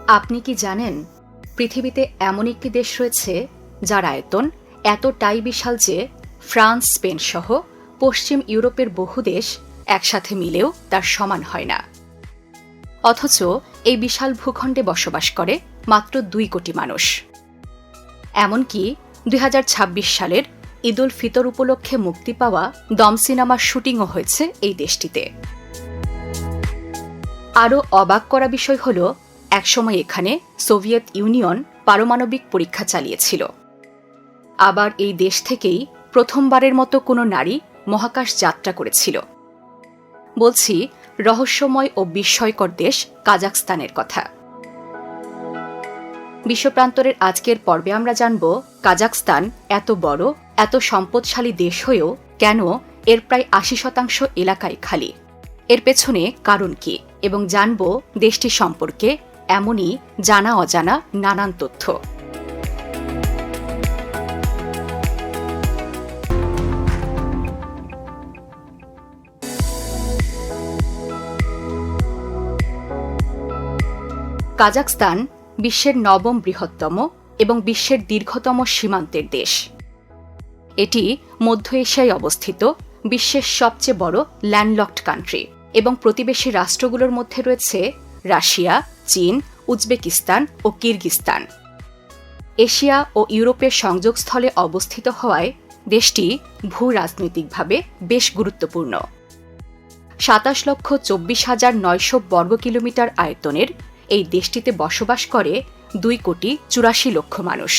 আপনি কি জানেন পৃথিবীতে এমন একটি দেশ রয়েছে যার আয়তন এতটাই বিশাল যে ফ্রান্স, স্পেন সহ পশ্চিম ইউরোপের বহু দেশ একসাথে মিলেও তার সমান হয় না। অথচ এই বিশাল ভূখণ্ডে বসবাস করে মাত্র 2 কোটি মানুষ। এমনকি 2026 সালের ঈদ উল ফিতর উপলক্ষে মুক্তি পাওয়া দম সিনেমার শুটিংও হয়েছে এই দেশটিতে। আরও অবাক করা বিষয় হল, একসময় এখানে সোভিয়েত ইউনিয়ন পারমাণবিক পরীক্ষা চালিয়েছিল। আবার এই দেশ থেকেই প্রথমবারের মতো কোনো নারী মহাকাশ যাত্রা করেছিল। বলছি রহস্যময় ও বিস্ময়কর দেশ কাজাখস্তানের কথা। বিশ্বপ্রান্তরের আজকের পর্বে আমরা জানব কাজাখস্তান এত বড়, এত সম্পদশালী দেশ হয়েও কেন এর প্রায় 80% এলাকায় খালি। এর পেছনে কারণ কি, এবং জানব দেশটি সম্পর্কে এমনই জানা অজানা নানান তথ্য। কাজাখস্তান বিশ্বের 9ম বৃহত্তম এবং বিশ্বের দীর্ঘতম সীমান্তের দেশ। এটি মধ্য এশিয়ায় অবস্থিত বিশ্বের সবচেয়ে বড় ল্যান্ডলকড কান্ট্রি এবং প্রতিবেশী রাষ্ট্রগুলোর মধ্যে রয়েছে রাশিয়া, চীন, উজবেকিস্তান ও কিরগিজস্তান। এশিয়া ও ইউরোপের সংযোগস্থলে অবস্থিত হওয়ায় দেশটি ভূ-রাজনৈতিকভাবে বেশ গুরুত্বপূর্ণ। 27,24,900 বর্গ কিলোমিটার আয়তনের এই দেশটিতে বসবাস করে 2,84,00,000 মানুষ।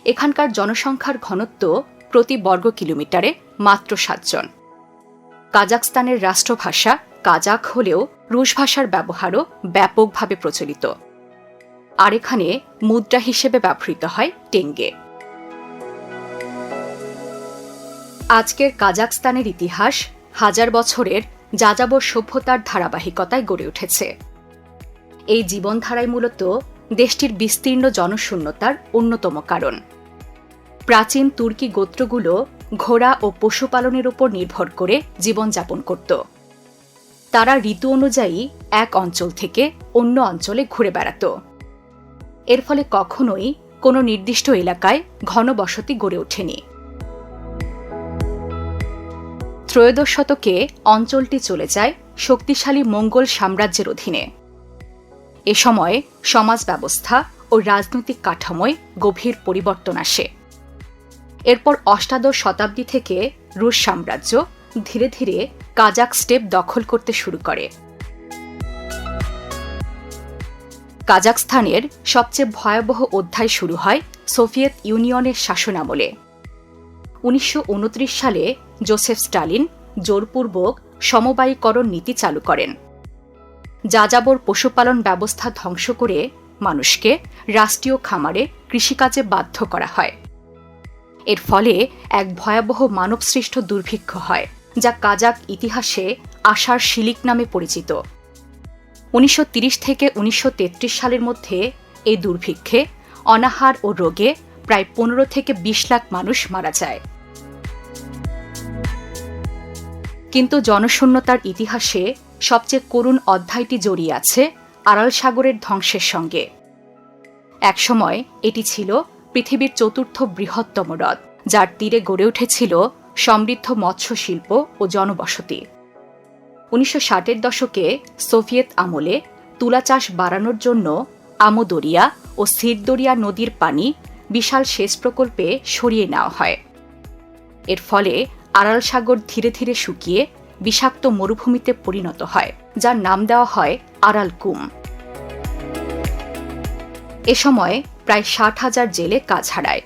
এখানকার জনসংখ্যার ঘনত্ব প্রতি বর্গ কিলোমিটারে মাত্র 7 জন। কাজাখস্তানের রাষ্ট্রভাষা কাজাখ হলেও রুশ ভাষার ব্যবহারও ব্যাপকভাবে প্রচলিত। আর এখানে মুদ্রা হিসেবে ব্যবহৃত হয় টেঙ্গে। আজকের কাজাখস্তানের ইতিহাস হাজার বছরের যাযাবর সভ্যতার ধারাবাহিকতায় গড়ে উঠেছে। এই জীবনধারাই মূলত দেশটির বিস্তীর্ণ জনশূন্যতার অন্যতম কারণ। প্রাচীন তুর্কি গোত্রগুলো ঘোড়া ও পশুপালনের উপর নির্ভর করে জীবনযাপন করত। তারা ঋতু অনুযায়ী এক অঞ্চল থেকে অন্য অঞ্চলে ঘুরে বেড়াত। এর ফলে কখনোই কোনো নির্দিষ্ট এলাকায় ঘনবসতি গড়ে ওঠেনি। ত্রয়োদশ শতকে অঞ্চলটি চলে যায় শক্তিশালী মঙ্গল সাম্রাজ্যের অধীনে। এ সময় সমাজ ব্যবস্থা ও রাজনৈতিক কাঠামোয় গভীর পরিবর্তন আসে। এরপর অষ্টাদশ শতাব্দী থেকে রুশ সাম্রাজ্য ধীরে ধীরে কাজাখ স্টেপ দখল করতে শুরু করে। কাজাখস্তানের সবচেয়ে ভয়াবহ অধ্যায় শুরু হয় সোভিয়েত ইউনিয়নের শাসনামলে। 1929 সালে জোসেফ স্টালিন জোরপূর্বক সমবায়ীকরণ নীতি চালু করেন। যাযাবর পশুপালন ব্যবস্থা ধ্বংস করে মানুষকে রাষ্ট্রীয় খামারে কৃষিকাজে বাধ্য করা হয়। এর ফলে এক ভয়াবহ মানবসৃষ্ট দুর্ভিক্ষ হয়, যা কাজাখ ইতিহাসে আশার শিলিক নামে পরিচিত। 1930 থেকে 1933 সালের মধ্যে এই দুর্ভিক্ষে অনাহার ও রোগে প্রায় 15 থেকে 20 লাখ মানুষ মারা যায়। কিন্তু জনশূন্যতার ইতিহাসে সবচেয়ে করুণ অধ্যায়টি জড়িয়ে আছে আরাল সাগরের ধ্বংসের সঙ্গে। একসময় এটি ছিল পৃথিবীর 4র্থ বৃহত্তম হ্রদ, যার তীরে গড়ে উঠেছিল সমৃদ্ধ মৎস্য শিল্প ও জনবসতি। 1960-এর দশকে সোভিয়েত আমলে তুলা চাষ বাড়ানোর জন্য আমোদরিয়া ও সিরদরিয়া নদীর পানি বিশাল সেচ প্রকল্পে সরিয়ে নেওয়া হয়। এর ফলে আরাল সাগর ধীরে ধীরে শুকিয়ে বিষাক্ত মরুভূমিতে পরিণত হয়, যার নাম দেওয়া হয় আরাল কুম। এ সময় প্রায় 60,000 জেলে কাজ হারায়,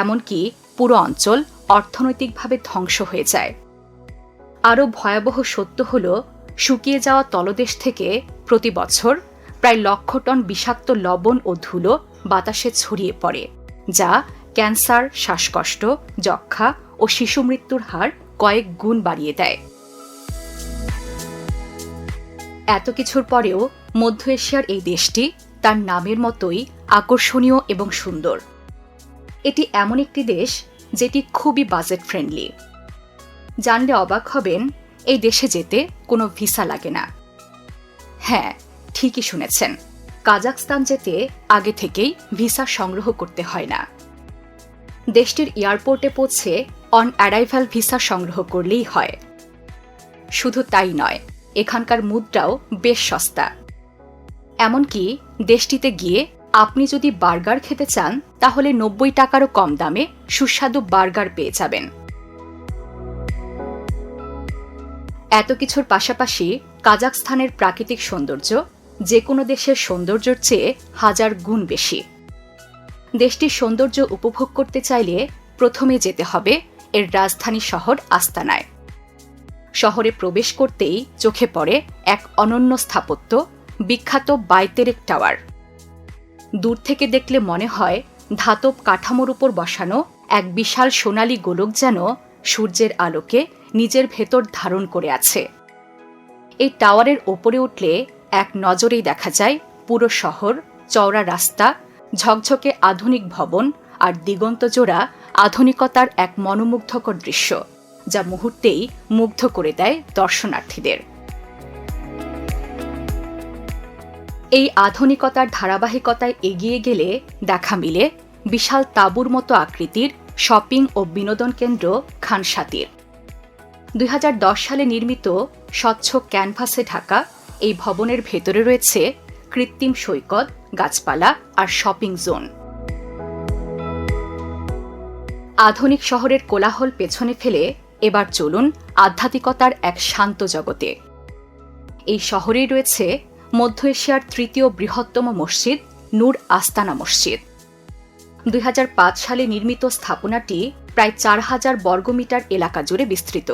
এমনকি পুরো অঞ্চল অর্থনৈতিকভাবে ধ্বংস হয়ে যায়। আরও ভয়াবহ সত্য হল, শুকিয়ে যাওয়া তলদেশ থেকে প্রতি বছর প্রায় 1,00,000 টন বিষাক্ত লবণ ও ধুলো বাতাসে ছড়িয়ে পড়ে, যা ক্যান্সার, শ্বাসকষ্ট, যক্ষ্মা ও শিশু মৃত্যুর হার কয়েক গুণ বাড়িয়ে দেয়। এত কিছুর পরেও মধ্য এশিয়ার এই দেশটি তার নামের মতোই আকর্ষণীয় এবং সুন্দর। এটি এমন একটি দেশ যেটি খুবই বাজেট ফ্রেন্ডলি। জানলে অবাক হবেন, এই দেশে যেতে কোনো ভিসা লাগে না। হ্যাঁ, ঠিকই শুনেছেন, কাজাখস্তান যেতে আগে থেকেই ভিসা সংগ্রহ করতে হয় না। দেশটির এয়ারপোর্টে পৌঁছে অন অ্যারাইভাল ভিসা সংগ্রহ করলেই হয়। শুধু তাই নয়, এখানকার মুদ্রাও বেশ সস্তা। এমনকি দেশটিতে গিয়ে আপনি যদি বার্গার খেতে চান তাহলে 90 টাকারও কম দামে সুস্বাদু বার্গার পেয়ে যাবেন। এত কিছুর পাশাপাশি কাজাখস্তানের প্রাকৃতিক সৌন্দর্য যে কোনো দেশের সৌন্দর্যের চেয়ে 1000 গুণ বেশি। দেশটির সৌন্দর্য উপভোগ করতে চাইলে প্রথমে যেতে হবে এর রাজধানী শহর আস্তানায়। শহরে প্রবেশ করতেই চোখে পড়ে এক অনন্য স্থাপত্য, বিখ্যাত বাইতেরেক টাওয়ার। দূর থেকে দেখলে মনে হয় ধাতব কাঠামোর উপর বসানো এক বিশাল সোনালী গোলক যেন সূর্যের আলোকে নিজের ভেতর ধারণ করে আছে। এই টাওয়ারের ওপরে উঠলে এক নজরেই দেখা যায় পুরো শহর, চওড়া রাস্তা, ঝকঝকে আধুনিক ভবন আর দিগন্তজোড়া আধুনিকতার এক মনোমুগ্ধকর দৃশ্য, যা মুহূর্তেই মুগ্ধ করে দেয় দর্শনার্থীদের। এই আধুনিকতার ধারাবাহিকতায় এগিয়ে গেলে দেখা মিলে বিশাল তাঁবুর মতো আকৃতির শপিং ও বিনোদন কেন্দ্র খানসাতির। 2010 সালে নির্মিত স্বচ্ছ ক্যানভাসে ঢাকা এই ভবনের ভেতরে রয়েছে কৃত্রিম সৈকত, গাছপালা আর শপিং জোন। আধুনিক শহরের কোলাহল পেছনে ফেলে এবার চলুন আধ্যাত্মিকতার এক শান্ত জগতে। এই শহরেই রয়েছে মধ্য এশিয়ার তৃতীয় বৃহত্তম মসজিদ নূর আস্তানা মসজিদ। 2005 সালে নির্মিত স্থাপনাটি প্রায় 4000 বর্গমিটার এলাকা জুড়ে বিস্তৃত।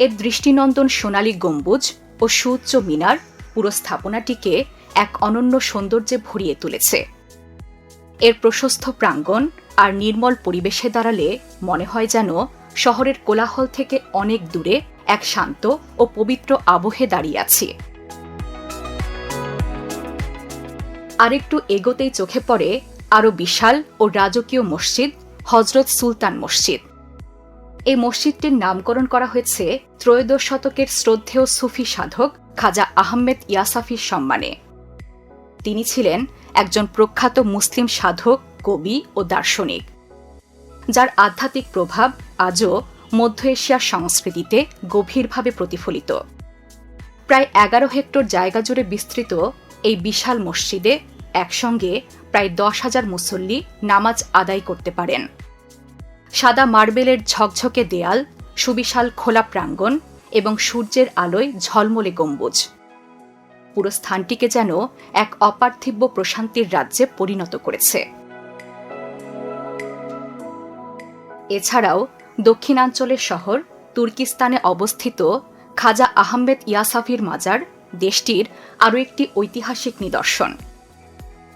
এর দৃষ্টিনন্দন সোনালী গম্বুজ ও সুউচ্চ মিনার পুরো স্থাপনাটিকে এক অনন্য সৌন্দর্যে ভরিয়ে তুলেছে। এর প্রশস্ত প্রাঙ্গণ আর নির্মল পরিবেশে দাঁড়ালে মনে হয় যেন শহরের কোলাহল থেকে অনেক দূরে এক শান্ত ও পবিত্র আবহে দাঁড়িয়ে আছি। আরেকটু এগোতেই চোখে পড়ে আরও বিশাল ও রাজকীয় মসজিদ হজরত সুলতান মসজিদ। এই মসজিদটির নামকরণ করা হয়েছে ত্রয়োদশ শতকের শ্রদ্ধেয় সুফি সাধক খাজা আহমেদ ইয়াসাফির সম্মানে। তিনি ছিলেন একজন প্রখ্যাত মুসলিম সাধক, কবি ও দার্শনিক, যার আধ্যাত্মিক প্রভাব আজও মধ্য এশিয়ার সংস্কৃতিতে গভীরভাবে প্রতিফলিত। প্রায় 11 হেক্টর জায়গা জুড়ে বিস্তৃত এই বিশাল মসজিদে একসঙ্গে প্রায় 10,000 মুসল্লি নামাজ আদায় করতে পারেন। সাদা মার্বেলের ঝকঝকে দেয়াল, সুবিশাল খোলা প্রাঙ্গণ এবং সূর্যের আলোয় ঝলমলে গম্বুজ পুরো স্থানটিকে যেন এক অপার্থিব প্রশান্তির রাজ্যে পরিণত করেছে। এছাড়াও দক্ষিণাঞ্চলের শহর তুর্কিস্তানে অবস্থিত খাজা আহমেদ ইয়াসাফির মাজার দেশটির আরও একটি ঐতিহাসিক নিদর্শন।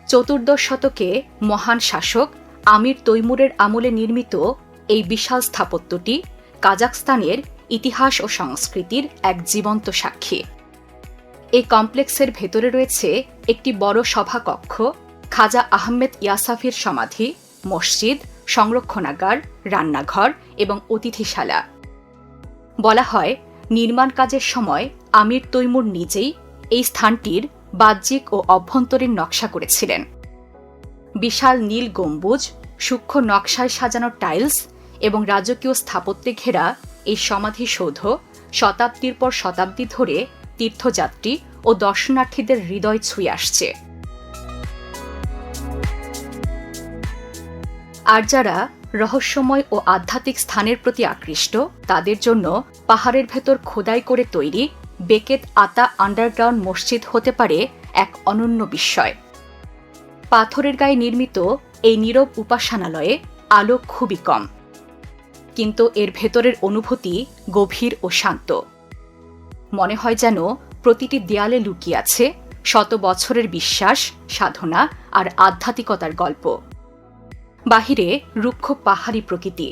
চতুর্দশ শতকে মহান শাসক আমির তৈমুরের আমলে নির্মিত এই বিশাল স্থাপত্যটি কাজাখস্তানের ইতিহাস ও সংস্কৃতির এক জীবন্ত সাক্ষী। এই কমপ্লেক্সের ভেতরে রয়েছে একটি বড় সভাকক্ষ, খাজা আহমেদ ইয়াসাফির সমাধি, মসজিদ, সংরক্ষণাগার, রান্নাঘর এবং অতিথিশালা। বলা হয় নির্মাণ কাজের সময় আমির তৈমুর নিজেই এই স্থানটির বাহ্যিক ও অভ্যন্তরীণ নকশা করেছিলেন। বিশাল নীল গম্বুজ, সূক্ষ্ম নকশায় সাজানো টাইলস এবং রাজকীয় স্থাপত্যে ঘেরা এই সমাধিসৌধ শতাব্দীর পর শতাব্দী ধরে তীর্থযাত্রী ও দর্শনার্থীদের হৃদয় ছুঁয়ে আসছে। আর যারা রহস্যময় ও আধ্যাত্মিক স্থানের প্রতি আকৃষ্ট তাদের জন্য পাহাড়ের ভেতর খোদাই করে তৈরি বেকেত আতা আন্ডারগ্রাউন্ড মসজিদ হতে পারে এক অনন্য বিস্ময়। পাথরের গায়ে নির্মিত এই নীরব উপাসনালয়ে আলো খুবই কম, কিন্তু এর ভেতরের অনুভূতি গভীর ও শান্ত। মনে হয় যেন প্রতিটি দেয়ালে লুকিয়ে আছে শত বছরের বিশ্বাস, সাধনা আর আধ্যাত্মিকতার গল্প। বাহিরে রুক্ষ পাহাড়ি প্রকৃতি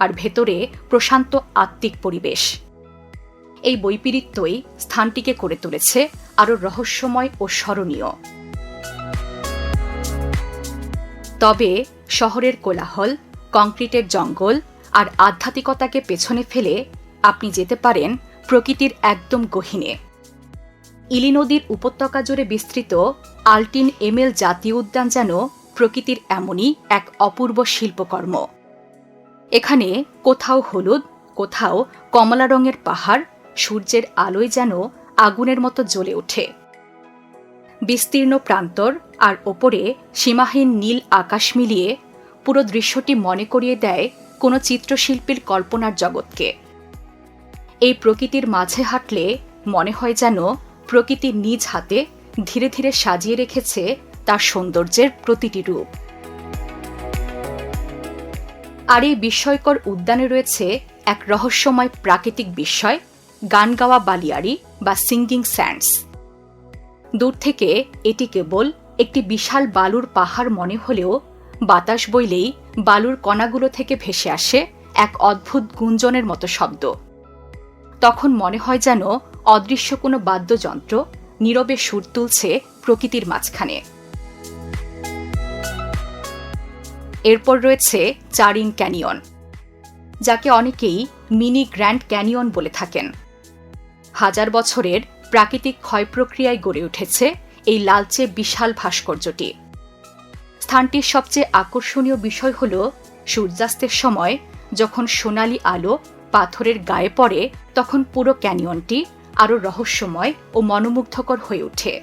আর ভেতরে প্রশান্ত আত্মিক পরিবেশ। এই বৈপরীত্যই স্থানটিকে করে তুলেছে আরও রহস্যময় ও স্মরণীয়। তবে শহরের কোলাহল, কংক্রিটের জঙ্গল আর আধ্যাত্মিকতাকে পেছনে ফেলে আপনি যেতে পারেন প্রকৃতির একদম গহীনে। ইলি নদীর উপত্যকা জুড়ে বিস্তৃত আল্টিন এমেল জাতীয় উদ্যান যেন প্রকৃতির এমনই এক অপূর্ব শিল্পকর্ম। এখানে কোথাও হলুদ, কোথাও কমলা রঙের পাহাড় সূর্যের আলোয় যেন আগুনের মতো জ্বলে ওঠে। বিস্তীর্ণ প্রান্তর আর ওপরে সীমাহীন নীল আকাশ মিলিয়ে পুরো দৃশ্যটি মনে করিয়ে দেয় কোনো চিত্রশিল্পীর কল্পনার জগৎকে। এই প্রকৃতির মাঝে হাঁটলে মনে হয় যেন প্রকৃতি নিজ হাতে ধীরে ধীরে সাজিয়ে রেখেছে তার সৌন্দর্যের প্রতিটি রূপ। আর এই বিস্ময়কর উদ্যানে রয়েছে এক রহস্যময় প্রাকৃতিক বিস্ময়, গান গাওয়া বালিয়াড়ি বা সিঙ্গিং স্যান্ডস। দূর থেকে এটি কেবল একটি বিশাল বালুর পাহাড় মনে হলেও বাতাস বইলেই বালুর কণাগুলো থেকে ভেসে আসে এক অদ্ভুত গুঞ্জনের মতো শব্দ। তখন মনে হয় যেন অদৃশ্য কোনো বাদ্যযন্ত্র নীরবে সুর তুলছে প্রকৃতির মাঝখানে। এরপর রয়েছে চারিন ক্যানিয়ন, যাকে অনেকেই মিনি গ্র্যান্ড ক্যানিয়ন বলে থাকেন। হাজার বছরের প্রাকৃতিক ক্ষয় প্রক্রিয়ায় গড়ে উঠেছে এই লালচে বিশাল ভাস্কর্যটি। স্থানটির সবচেয়ে আকর্ষণীয় বিষয় হল সূর্যাস্তের সময় যখন সোনালি আলো পাথরের গায়ে পড়ে, তখন পুরো ক্যানিয়নটি আরও রহস্যময় ও মনোমুগ্ধকর হয়ে ওঠে।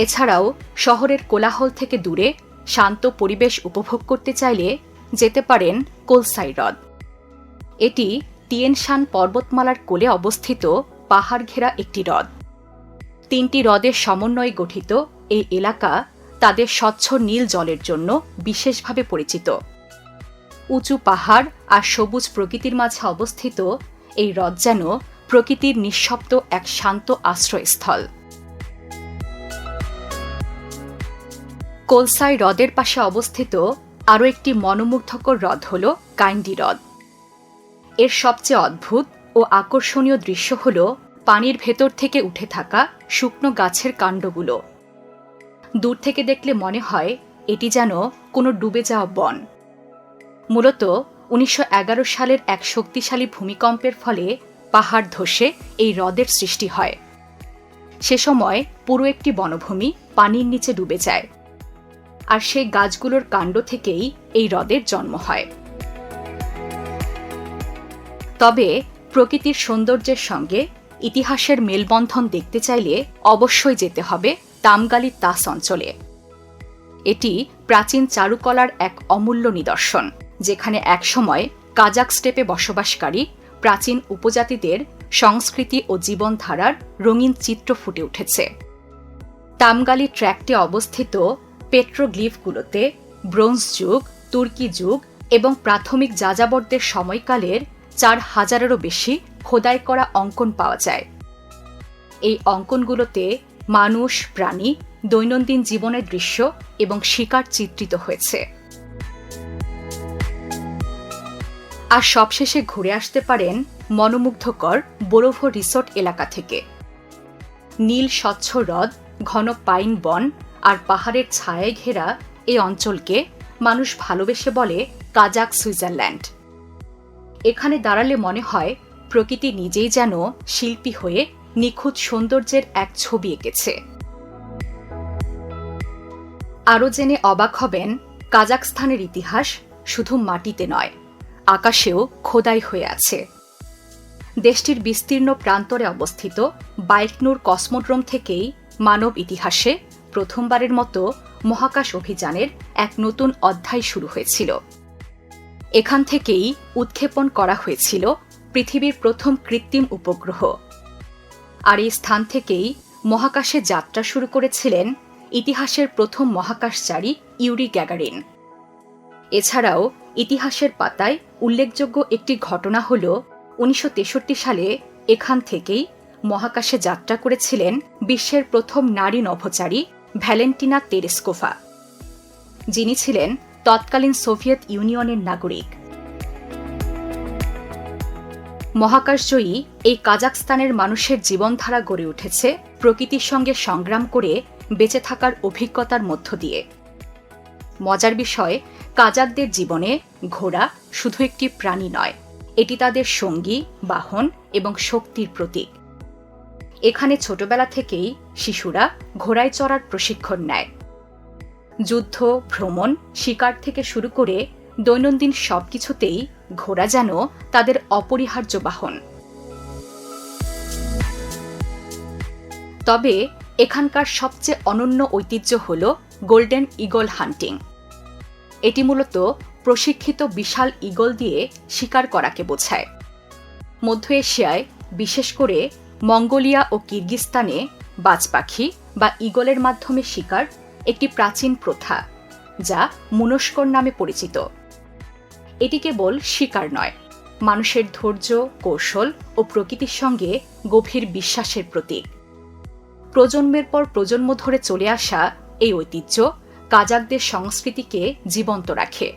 এছাড়াও শহরের কোলাহল থেকে দূরে শান্ত পরিবেশ উপভোগ করতে চাইলে যেতে পারেন কোলসাই হ্রদ। এটি টিয়েন শান পর্বতমালার কোলে অবস্থিত পাহাড় ঘেরা একটি হ্রদ। 3টি হ্রদের সমন্বয়ে গঠিত এই এলাকা তাদের স্বচ্ছ নীল জলের জন্য বিশেষভাবে পরিচিত। উঁচু পাহাড় আর সবুজ প্রকৃতির মাঝে অবস্থিত এই হ্রদ যেন প্রকৃতির নিঃশব্দ এক শান্ত আশ্রয়স্থল। কোলসাই হ্রদের পাশে অবস্থিত আরও একটি মনোমুগ্ধকর হ্রদ হল কাইন্ডি হ্রদ। এর সবচেয়ে অদ্ভুত ও আকর্ষণীয় দৃশ্য হল পানির ভেতর থেকে উঠে থাকা শুকনো গাছের কাণ্ডগুলো। দূর থেকে দেখলে মনে হয় এটি যেন কোনো ডুবে যাওয়া বন। মূলত 1911 সালের এক শক্তিশালী ভূমিকম্পের ফলে পাহাড় ধসে এই হ্রদের সৃষ্টি হয়। সে সময় পুরো একটি বনভূমি পানির নিচে ডুবে যায়, আর সেই গাছগুলোর কাণ্ড থেকেই এই হ্রদের জন্ম হয়। তবে প্রকৃতির সৌন্দর্যের সঙ্গে ইতিহাসের মেলবন্ধন দেখতে চাইলে অবশ্যই যেতে হবে তামগালি তাস অঞ্চলে। এটি প্রাচীন চারুকলার এক অমূল্য নিদর্শন, যেখানে একসময় কাজাক স্টেপে বসবাসকারী প্রাচীন উপজাতিদের সংস্কৃতি ও জীবনধারার রঙিন চিত্র ফুটে উঠেছে। তামগালি ট্র্যাক্টে অবস্থিত পেট্রোগ্লিফগুলোতে ব্রোঞ্জ যুগ, তুর্কি যুগ এবং প্রাথমিক যাযাবরদের সময়কালের 4000-এরও বেশি খোদাই করা অঙ্কন পাওয়া যায়। এই অঙ্কনগুলোতে মানুষ, প্রাণী, দৈনন্দিন জীবনের দৃশ্য এবং শিকার চিত্রিত হয়েছে। আর সবশেষে ঘুরে আসতে পারেন মনোমুগ্ধকর বোরোভো রিসোর্ট এলাকা থেকে। নীল স্বচ্ছ হ্রদ, ঘন পাইন বন আর পাহাড়ের ছায়ায় ঘেরা এই অঞ্চলকে মানুষ ভালোবেসে বলে কাজাক সুইজারল্যান্ড। এখানে দাঁড়ালে মনে হয় প্রকৃতি নিজেই যেন শিল্পী হয়ে নিখুঁত সৌন্দর্যের এক ছবি এঁকেছে। আরও জেনে অবাক হবেন, কাজাকস্তানের ইতিহাস শুধু মাটিতে নয়, আকাশেও খোদাই হয়ে আছে। দেশটির বিস্তীর্ণ প্রান্তরে অবস্থিত বাইকনুর কসমোড্রোম থেকেই মানব ইতিহাসে প্রথমবারের মতো মহাকাশ অভিযানের এক নতুন অধ্যায় শুরু হয়েছিল। এখান থেকেই উৎক্ষেপণ করা হয়েছিল পৃথিবীর প্রথম কৃত্রিম উপগ্রহ। আর এই স্থান থেকেই মহাকাশে যাত্রা শুরু করেছিলেন ইতিহাসের প্রথম মহাকাশচারী ইউরি গ্যাগারিন। এছাড়াও ইতিহাসের পাতায় উল্লেখযোগ্য একটি ঘটনা হল 1963 সালে এখান থেকেই মহাকাশে যাত্রা করেছিলেন বিশ্বের প্রথম নারী নভোচারী ভ্যালেন্টিনা তেরেস্কোভা, যিনি ছিলেন তৎকালীন সোভিয়েত ইউনিয়নের নাগরিক। মহাকাশজয়ী এই কাজাকস্তানের মানুষের জীবনধারা গড়ে উঠেছে প্রকৃতির সঙ্গে সংগ্রাম করে বেঁচে থাকার অভিজ্ঞতার মধ্য দিয়ে। মজার বিষয়, কাজাকদের জীবনে ঘোড়া শুধু একটি প্রাণী নয়, এটি তাদের সঙ্গী, বাহন এবং শক্তির প্রতীক। এখানে ছোটবেলা থেকেই শিশুরা ঘোড়ায় চড়ার প্রশিক্ষণ নেয়। যুদ্ধ, ভ্রমণ, শিকার থেকে শুরু করে দৈনন্দিন সবকিছুতেই ঘোড়া যেন তাদের অপরিহার্য বাহন। তবে এখানকার সবচেয়ে অনন্য ঐতিহ্য হল গোল্ডেন ঈগল হান্টিং। এটি মূলত প্রশিক্ষিত বিশাল ঈগল দিয়ে শিকার করাকে বোঝায়। মধ্য এশিয়ায়, বিশেষ করে মঙ্গোলিয়া ও কিরগিজস্তানে বাজ পাখি বা ঈগলের মাধ্যমে শিকার একটি প্রাচীন প্রথা, যা মুনস্কর নামে পরিচিত। এটি কেবল শিকার নয়, মানুষের ধৈর্য, কৌশল ও প্রকৃতির সঙ্গে গভীর বিশ্বাসের প্রতীক। প্রজন্মের পর প্রজন্ম ধরে চলে আসা এই ঐতিহ্য কাজাকদের সংস্কৃতিকে জীবন্ত রাখে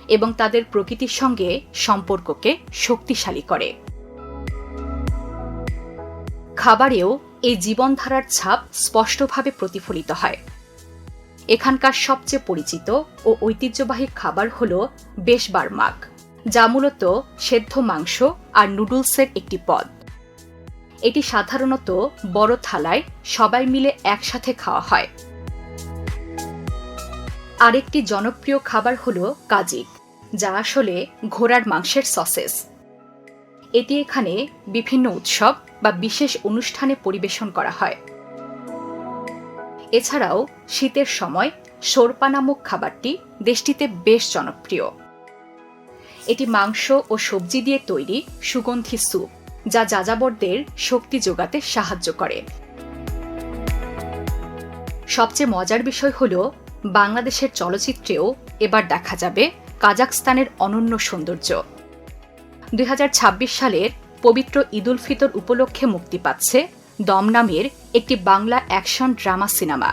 এবং তাদের প্রকৃতির সঙ্গে সম্পর্ককে শক্তিশালী করে। খাবারেও এই জীবনধারার ছাপ স্পষ্টভাবে প্রতিফলিত হয়। এখানকার সবচেয়ে পরিচিত ও ঐতিহ্যবাহী খাবার হল বেশবারমাক, যা মূলত সেদ্ধ মাংস আর নুডলসের একটি পদ। এটি সাধারণত বড় থালায় সবাই মিলে একসাথে খাওয়া হয়। আরেকটি জনপ্রিয় খাবার হল কাজিক, যা আসলে ঘোড়ার মাংসের সসেস। এটি এখানে বিভিন্ন উৎসব বা বিশেষ অনুষ্ঠানে পরিবেশন করা হয়। এছাড়াও শীতের সময় শোরপা নামক খাবারটি দেশটিতে বেশ জনপ্রিয়। এটি মাংস ও সবজি দিয়ে তৈরি সুগন্ধি স্যুপ, যা যাযাবরদের শক্তি যোগাতে সাহায্য করে। সবচেয়ে মজার বিষয় হল, বাংলাদেশের চলচ্চিত্রেও এবার দেখা যাবে কাজাখস্তানের অনন্য সৌন্দর্য। 2026 সালের পবিত্র ঈদ উল ফিতর উপলক্ষে মুক্তি পাচ্ছে দম নামের একটি বাংলা অ্যাকশন ড্রামা সিনেমা,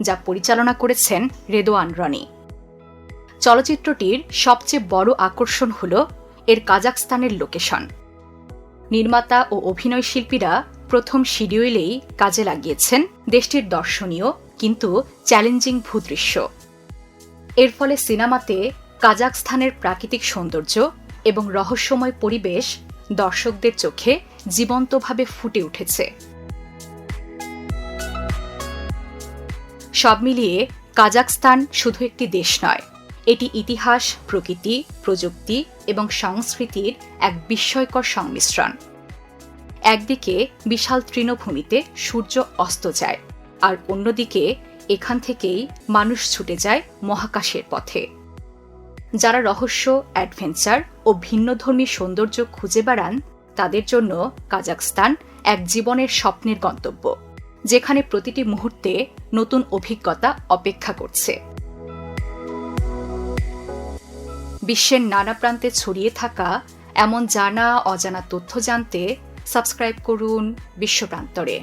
যা পরিচালনা করেছেন রেদোয়ান রনি। চলচ্চিত্রটির সবচেয়ে বড় আকর্ষণ হল এর কাজাখস্তানের লোকেশন। নির্মাতা ও অভিনয় শিল্পীরা প্রথম শিডিউলেই কাজে লাগিয়েছেন দেশটির দর্শনীয় কিন্তু চ্যালেঞ্জিং ভূদৃশ্য। এর ফলে সিনেমাতে কাজাখস্তানের প্রাকৃতিক সৌন্দর্য এবং রহস্যময় পরিবেশ দর্শকদের চোখে জীবন্তভাবে ফুটে উঠেছে। সব মিলিয়ে কাজাখস্তান শুধু একটি দেশ নয়, এটি ইতিহাস, প্রকৃতি, প্রযুক্তি এবং সংস্কৃতির এক বিস্ময়কর সংমিশ্রণ। একদিকে বিশাল তৃণভূমিতে সূর্য অস্ত যায়, আর অন্যদিকে এখান থেকেই মানুষ ছুটে যায় মহাকাশের পথে। যারা রহস্য, অ্যাডভেঞ্চার ও ভিন্নধর্মী সৌন্দর্য খুঁজে বেড়ান, তাদের জন্য কাজাখস্তান এক জীবনের স্বপ্নের গন্তব্য, যেখানে প্রতিটি মুহূর্তে নতুন অভিজ্ঞতা অপেক্ষা করছে। বিশ্বের নানা প্রান্তে ছড়িয়ে থাকা এমন জানা অজানা তথ্য জানতে সাবস্ক্রাইব করুন বিশ্বপ্রান্তরে।